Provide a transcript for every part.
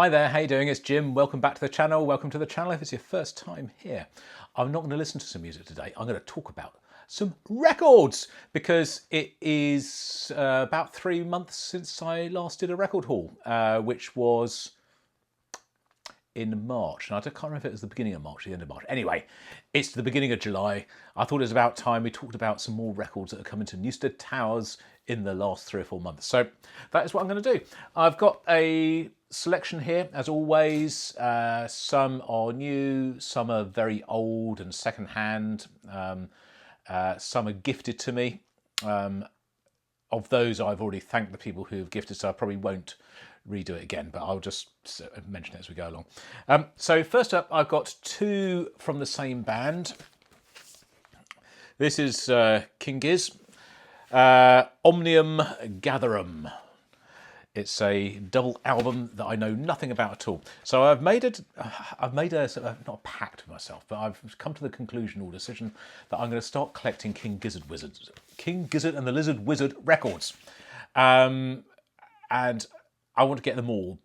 Hi there, how you doing? It's Jim. Welcome back to the channel. Welcome to the channel if it's your first time here. I'm not going to listen to some music today. I'm going to talk about some records because it is about 3 months since I last did a record haul, which was in March. And I can't remember if it was the beginning of March or the end of March. Anyway, it's the beginning of July. I thought it was about time we talked about some more records that are coming to Newstead Towers in the last 3 or 4 months. So that is what I'm going to do. I've got a selection here, as always. Some are new, some are very old and second-hand. Some are gifted to me. Of those, I've already thanked the people who have gifted, so I probably won't redo it again, but I'll just mention it as we go along. So first up, I've got 2 from the same band. This is Keynes, Omnium Gatherum. It's a double album that I know nothing about at all. So I've made a not a pact with myself, but I've come to the conclusion or decision that I'm going to start collecting King Gizzard and the Lizard Wizard records, and I want to get them all.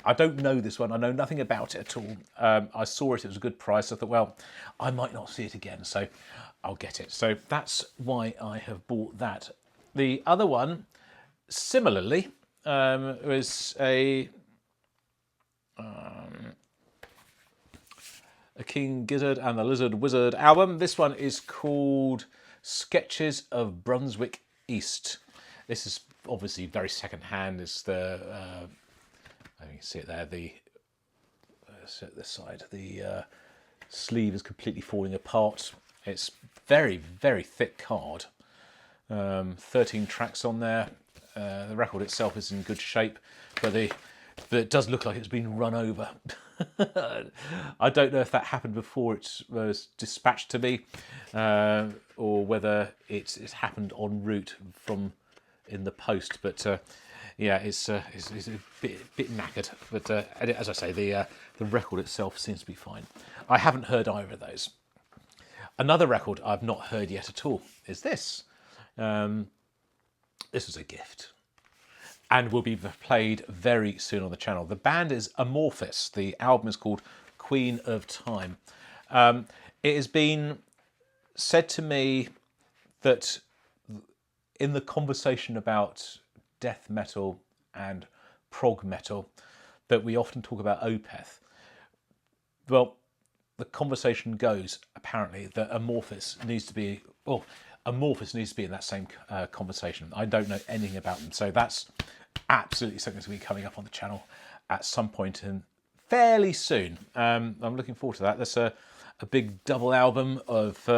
I don't know this one. I know nothing about it at all. I saw it. It was a good price. I thought, well, I might not see it again, so I'll get it. So that's why I have bought that. The other one, similarly, was a King Gizzard and the Lizard Wizard album. This one is called Sketches of Brunswick East. This is obviously very second-hand. It's the you can see it there. Set this side. The sleeve is completely falling apart. It's very, very thick card. 13 tracks on there. The record itself is in good shape, but it does look like it's been run over. I don't know if that happened before it was dispatched to me, or whether it's happened en route from in the post. But yeah, it's a bit knackered. But as I say, the record itself seems to be fine. I haven't heard either of those. Another record I've not heard yet at all is this. This was a gift and will be played very soon on the channel. The band is Amorphus. The album is called Queen of Time. It has been said to me that in the conversation about death metal and prog metal, that we often talk about Opeth. Well, the conversation goes, apparently, that Amorphous needs to be in that same conversation. I don't know anything about them, so that's absolutely something to be coming up on the channel at some point in fairly soon. I'm looking forward to that. That's a big double album of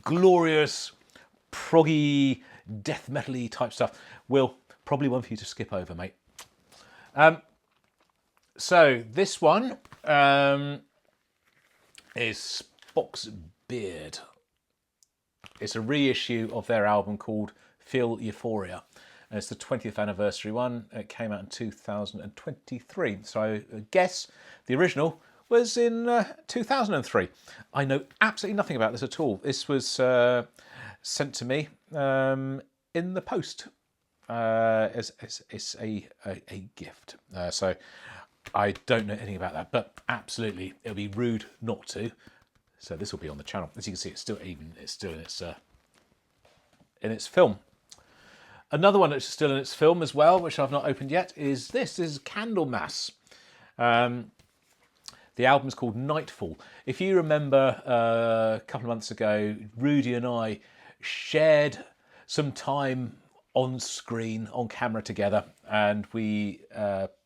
glorious, proggy, death metal-y type stuff. Will, probably one for you to skip over, mate. So this one is Boxbeard. It's a reissue of their album called Feel Euphoria. And it's the 20th anniversary one. It came out in 2023. So I guess the original was in 2003. I know absolutely nothing about this at all. This was sent to me in the post. It's a gift. So I don't know anything about that, but absolutely it'll be rude not to. So this will be on the channel. As you can see, it's still in its film. Another one that's still in its film as well, which I've not opened yet, is this. This is Candlemass. The album is called Nightfall. If you remember a couple of months ago, Rudy and I shared some time on screen, on camera together, and we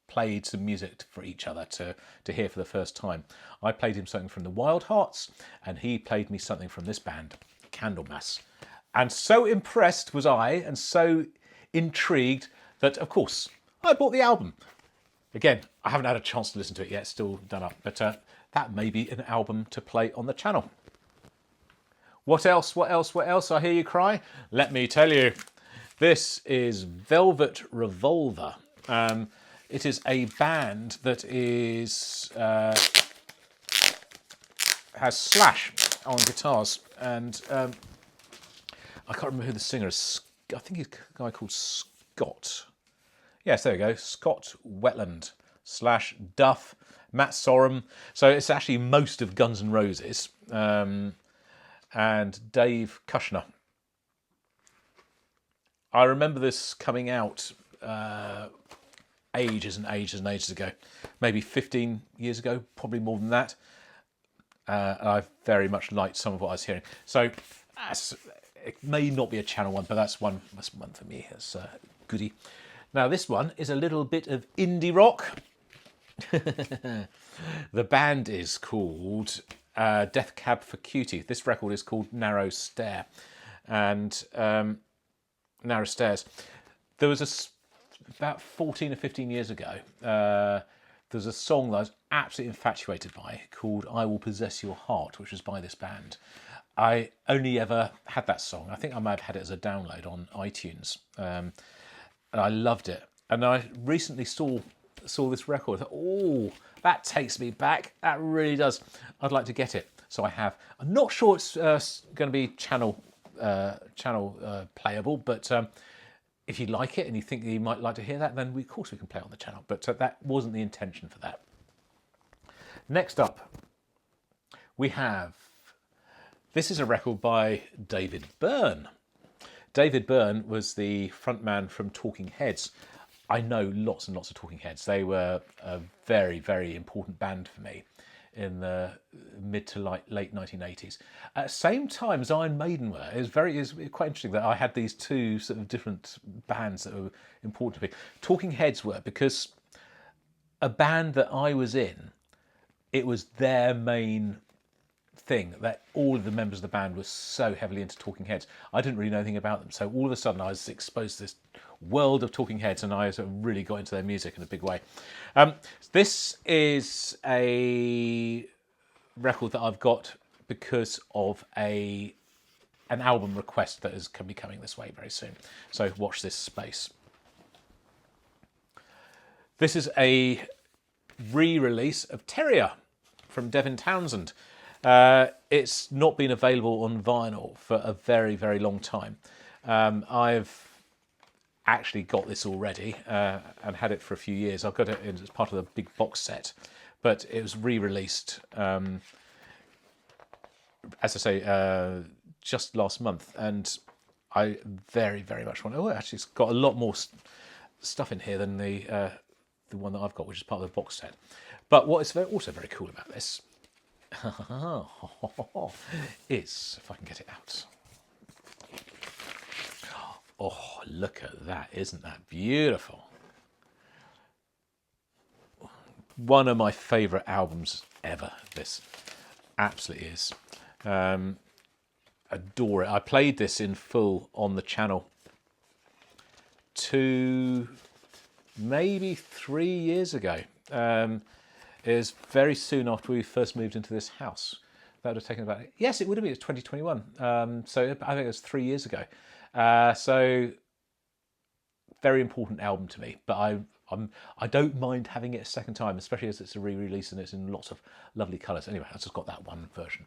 played some music for each other to hear for the first time. I played him something from the Wild Hearts, and he played me something from this band, Candlemass. And so impressed was I, and so intrigued, that, of course, I bought the album. Again, I haven't had a chance to listen to it yet, still done up, but that may be an album to play on the channel. What else, I hear you cry? Let me tell you. This is Velvet Revolver. It is a band that has Slash on guitars, and I can't remember who the singer is. I think he's a guy called Scott. Yes, there we go, Scott Wetland. / Duff, Matt Sorum. So it's actually most of Guns N' Roses, and Dave Kushner. I remember this coming out ages and ages and ages ago, maybe 15 years ago, probably more than that. I very much liked some of what I was hearing. So it may not be a channel one, but that's one for me. It's goodie. Now this one is a little bit of indie rock. The band is called Death Cab for Cutie. This record is called Narrow Stair, and Narrow Stairs. There was about 14 or 15 years ago, there's a song that I was absolutely infatuated by called I Will Possess Your Heart, which was by this band. I only ever had that song. I think I might have had it as a download on iTunes. And I loved it. And I recently saw this record. I thought, oh, that takes me back. That really does. I'd like to get it. So I have. I'm not sure it's going to be channel playable, but if you like it and you think you might like to hear that, then of course we can play it on the channel. But that wasn't the intention for that. Next up, we have. This is a record by David Byrne. David Byrne was the frontman from Talking Heads. I know lots and lots of Talking Heads. They were a very, very important band for me in the mid to late 1980s. At the same time as Iron Maiden were, it was quite interesting that I had these two sort of different bands that were important to me. Talking Heads were because a band that I was in, it was their main thing, that all of the members of the band were so heavily into Talking Heads. I didn't really know anything about them, so all of a sudden I was exposed to this world of Talking Heads, and I sort of really got into their music in a big way. This is a record that I've got because of an album request that can be coming this way very soon. So watch this space. This is a re-release of Terrier from Devin Townsend. It's not been available on vinyl for a very, very long time. I've actually got this already and had it for a few years. I've got it as part of the big box set, but it was re-released, as I say, just last month, and I very, very much want. Oh, actually, it's got a lot more stuff in here than the one that I've got, which is part of the box set. But what is also very cool about this is, if I can get it out. Oh, look at that. Isn't that beautiful? One of my favourite albums ever, this. Absolutely is. Adore it. I played this in full on the channel maybe 3 years ago. It was very soon after we first moved into this house. That would have taken about... Yes, it would have been 2021. So I think it was 3 years ago. So very important album to me. But I don't mind having it a second time, especially as it's a re-release and it's in lots of lovely colours. Anyway, I've just got that one version.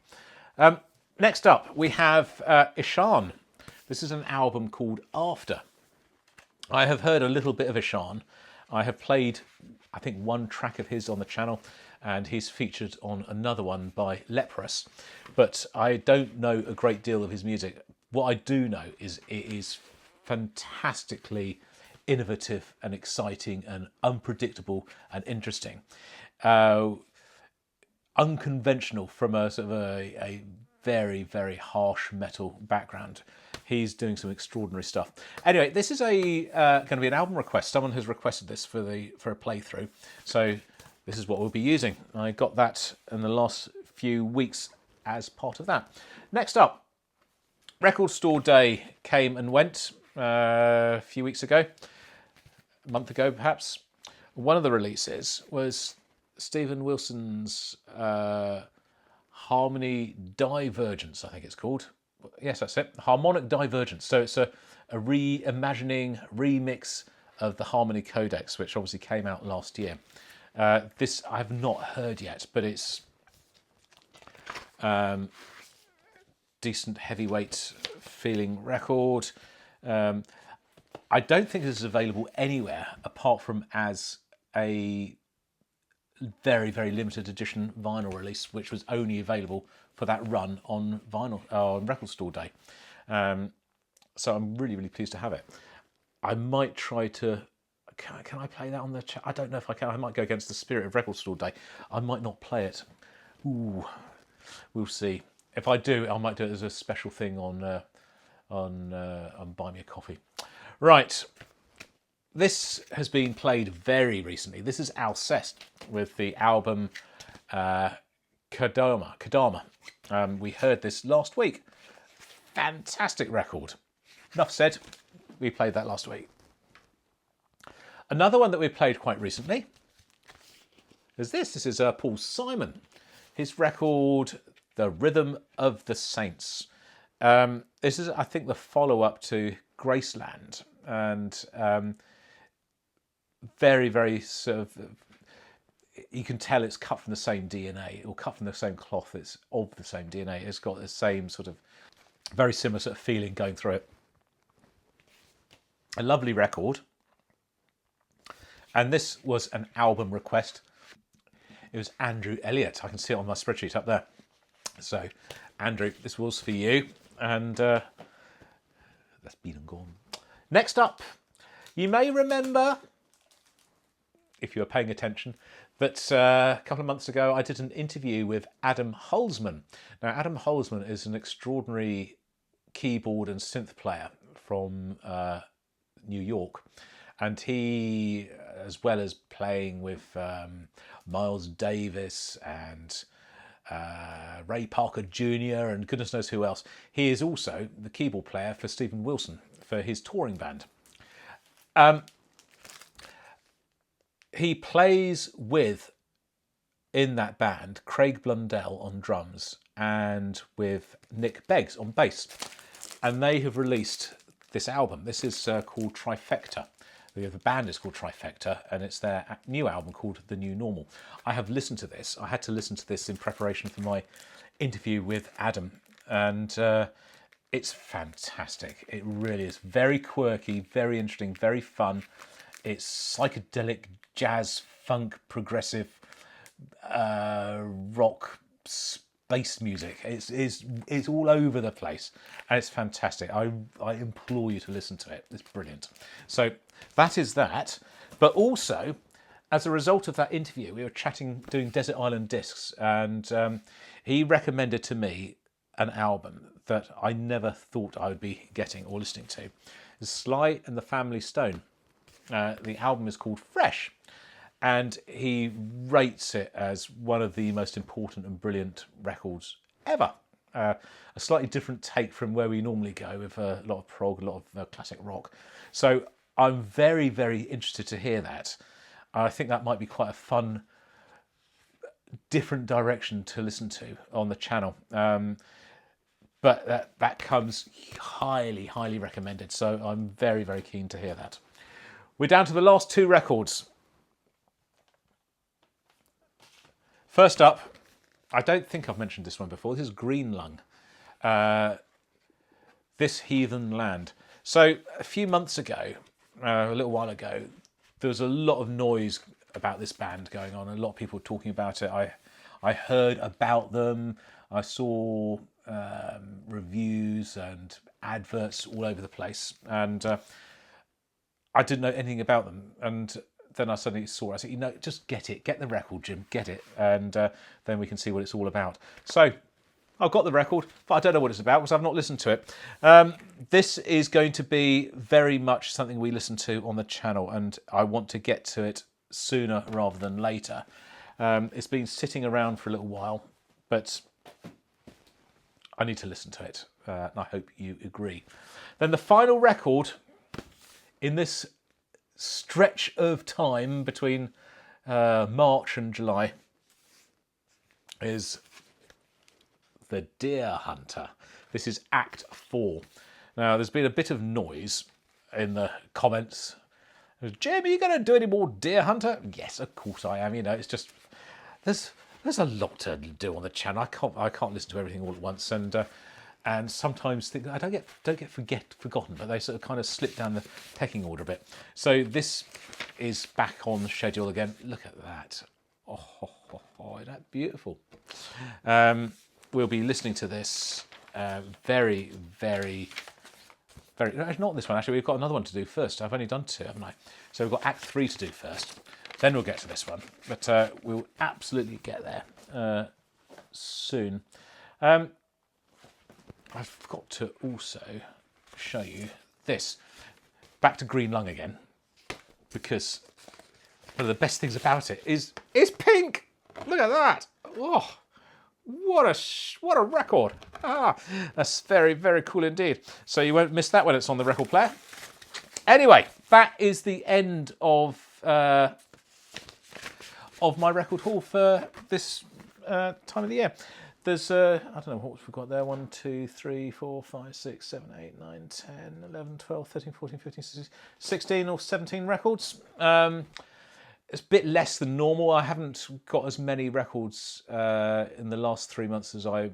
Next up, we have Ishan. This is an album called After. I have heard a little bit of Ishan. I have played, I think, one track of his on the channel, and he's featured on another one by Leprous. But I don't know a great deal of his music. What I do know is it is fantastically innovative and exciting and unpredictable and interesting. Unconventional from a sort of a very, very harsh metal background. He's doing some extraordinary stuff. Anyway, this is going to be an album request. Someone has requested this for a playthrough, so this is what we'll be using. I got that in the last few weeks as part of that. Next up, Record Store Day came and went a few weeks ago, a month ago perhaps. One of the releases was Stephen Wilson's Harmony Divergence, I think it's called. Yes, that's it. Harmonic Divergence. So it's a reimagining, remix of the Harmony Codex, which obviously came out last year. This I've not heard yet, but it's decent heavyweight feeling record. I don't think this is available anywhere apart from as a very, very limited edition vinyl release, which was only available for that run on vinyl on Record Store Day. So I'm really, really pleased to have it. I might try to. Can I play that on the chat? I don't know if I can. I might go against the spirit of Record Store Day. I might not play it. Ooh, we'll see. If I do, I might do it as a special thing on Buy Me a Coffee. Right. This has been played very recently. This is Alcest with the album Kadama. We heard this last week. Fantastic record. Enough said. We played that last week. Another one that we played quite recently is this. This is Paul Simon. His record, The Rhythm of the Saints. This is, I think, the follow-up to Graceland. And very, very sort of, you can tell it's cut from the same DNA, or cut from the same cloth. It's of the same DNA. It's got the same sort of, very similar sort of feeling going through it. A lovely record. And this was an album request. It was Andrew Elliott. I can see it on my spreadsheet up there. So, Andrew, this was for you. And that's been and gone. Next up, you may remember, if you were paying attention, that a couple of months ago I did an interview with Adam Holzman. Now, Adam Holzman is an extraordinary keyboard and synth player from New York. And he, as well as playing with Miles Davis and Ray Parker Jr. and goodness knows who else, he is also the keyboard player for Stephen Wilson for his touring band. He plays with, in that band, Craig Blundell on drums and with Nick Beggs on bass. And they have released this album. This is called Trifecta. The band is called Trifecta, and it's their new album called The New Normal. I have listened to this. I had to listen to this in preparation for my interview with Adam, and it's fantastic. It really is very quirky, very interesting, very fun. It's psychedelic, jazz, funk, progressive, rock, space music. It's all over the place, and it's fantastic. I implore you to listen to it. It's brilliant. So that is that. But also, as a result of that interview, we were chatting, doing Desert Island Discs, and he recommended to me an album that I never thought I would be getting or listening to. It's Sly and the Family Stone. The album is called Fresh, and he rates it as one of the most important and brilliant records ever. A slightly different take from where we normally go with a lot of prog, a lot of classic rock. So I'm very, very interested to hear that. I think that might be quite a fun, different direction to listen to on the channel. But that comes highly, highly recommended. So I'm very, very keen to hear that. We're down to the last two records. First up, I don't think I've mentioned this one before. This is Green Lung. This Heathen Land. So a few months ago, a little while ago, there was a lot of noise about this band going on. A lot of people talking about it. I heard about them. I saw reviews and adverts all over the place. And I didn't know anything about them. And then I suddenly saw it. I said, just get it. Get the record, Jim. Get it. And then we can see what it's all about. So I've got the record, but I don't know what it's about because I've not listened to it. This is going to be very much something we listen to on the channel, and I want to get to it sooner rather than later. It's been sitting around for a little while, but I need to listen to it, and I hope you agree. Then the final record in this stretch of time between March and July is The Deer Hunter. This is Act 4. Now, there's been a bit of noise in the comments. Jim, are you going to do any more Deer Hunter? Yes, of course I am. It's just there's a lot to do on the channel. I can't listen to everything all at once, and sometimes things I don't get forgotten, but they sort of kind of slip down the pecking order a bit. So this is back on the schedule again. Look at that. isn't that beautiful? We'll be listening to this very, very, no, not this one, actually. We've got another one to do first. I've only done 2, haven't I? So we've got Act 3 to do first. Then we'll get to this one. But we'll absolutely get there soon. I've got to also show you this. Back to Green Lung again, because one of the best things about it is it's pink. Look at that. Oh, what a record. Ah, that's very, very cool indeed. So you won't miss that when it's on the record player. Anyway, that is the end of my record haul for this time of the year. There's, I don't know what we've got there, 1, 2, 3, 4, 5, 6, 7, 8, 9, 10, 11, 12, 13, 14, 15, 16 or 17 records. It's a bit less than normal. I haven't got as many records in the last 3 months as I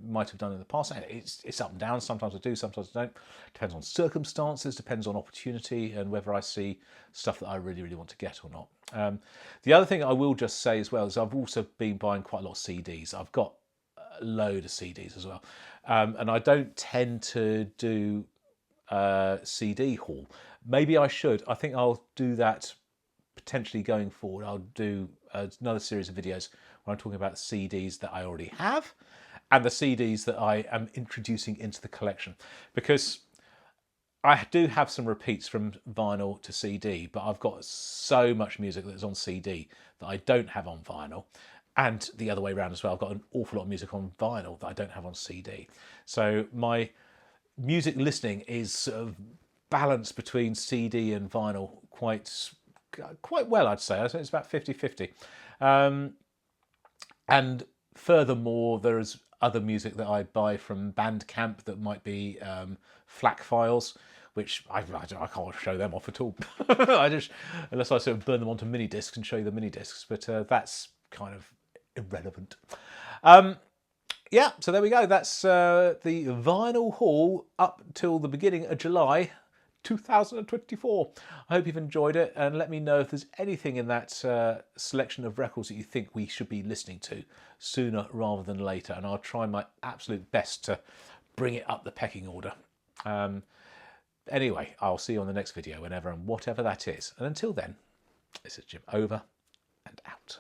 might have done in the past. It's up and down. Sometimes I do, sometimes I don't. Depends on circumstances, depends on opportunity, and whether I see stuff that I really, really want to get or not. The other thing I will just say as well is I've also been buying quite a lot of CDs. I've got a load of CDs as well, and I don't tend to do CD haul. Maybe I should. I think I'll do that potentially going forward. I'll do another series of videos where I'm talking about the CDs that I already have and the CDs that I am introducing into the collection, because I do have some repeats from vinyl to CD, but I've got so much music that's on CD that I don't have on vinyl, and the other way around as well. I've got an awful lot of music on vinyl that I don't have on CD. So my music listening is sort of balanced between CD and vinyl quite well, I'd say. I think it's about 50-50. And furthermore, there's other music that I buy from Bandcamp that might be FLAC files, which I can't show them off at all. Unless I sort of burn them onto mini discs and show you the mini discs, but that's kind of irrelevant. Yeah, so there we go. That's the vinyl haul up till the beginning of July 2024. I hope you've enjoyed it, and let me know if there's anything in that selection of records that you think we should be listening to sooner rather than later, and I'll try my absolute best to bring it up the pecking order. Anyway, I'll see you on the next video, whenever and whatever that is. And until then, this is Jim, over and out.